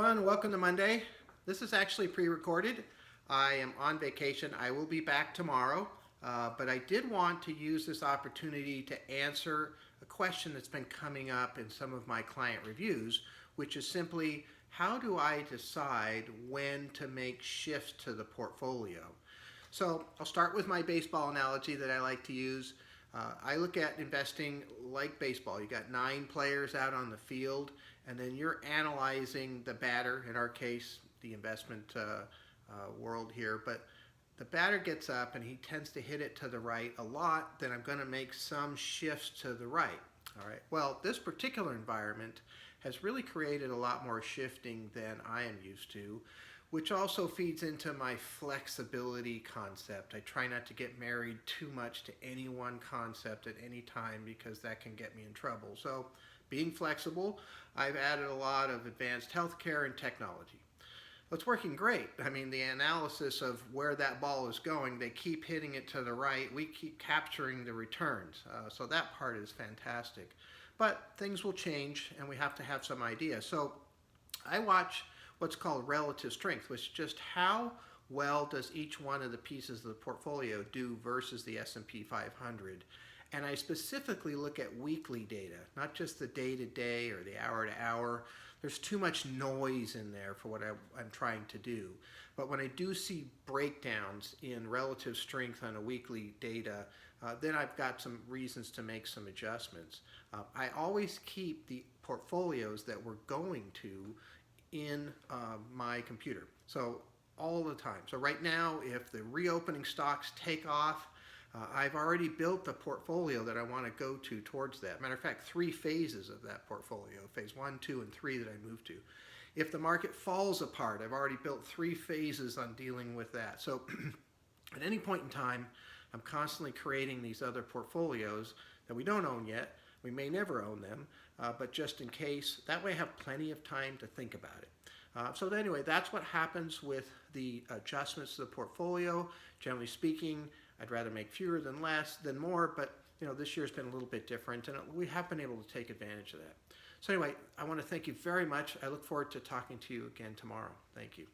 everyone. Welcome to Monday. This is actually pre-recorded. I am on vacation. I will be back tomorrow, but I did want to use this opportunity to answer a question that's been coming up in some of my client reviews, which is simply, how do I decide when to make shifts to the portfolio? So I'll start with my baseball analogy that I like to use. I look at investing like baseball. You got 9 players out on the field, and then you're analyzing the batter, in our case, the investment world here. But the batter gets up and he tends to hit it to the right a lot, then I'm going to make some shifts to the right. All right. Well, this particular environment has really created a lot more shifting than I am used to, which also feeds into my flexibility concept. I try not to get married too much to any one concept at any time because that can get me in trouble. So being flexible, I've added a lot of advanced healthcare and technology. It's working great. I mean, the analysis of where that ball is going, they keep hitting it to the right. We keep capturing the returns. So that part is fantastic. But things will change and we have to have some idea. So I watch what's called relative strength, which is just how well does each one of the pieces of the portfolio do versus the S&P 500. And I specifically look at weekly data, not just the day-to-day or the hour-to-hour. There's too much noise in there for what I'm trying to do. But when I do see breakdowns in relative strength on a weekly data, then I've got some reasons to make some adjustments. I always keep the portfolios that we're going to in my computer. So all the time. So right now, if the reopening stocks take off, I've already built the portfolio that I want to go to towards that. Matter of fact, 3 phases of that portfolio, phase 1, 2, and 3 that I move to. If the market falls apart, I've already built 3 phases on dealing with that. So at any point in time, I'm constantly creating these other portfolios that we don't own yet. We may never own them, but just in case, that way I have plenty of time to think about it. So anyway, that's what happens with the adjustments to the portfolio. Generally speaking, I'd rather make fewer than less than more, but this year's been a little bit different, and we have been able to take advantage of that. So anyway, I want to thank you very much. I look forward to talking to you again tomorrow. Thank you.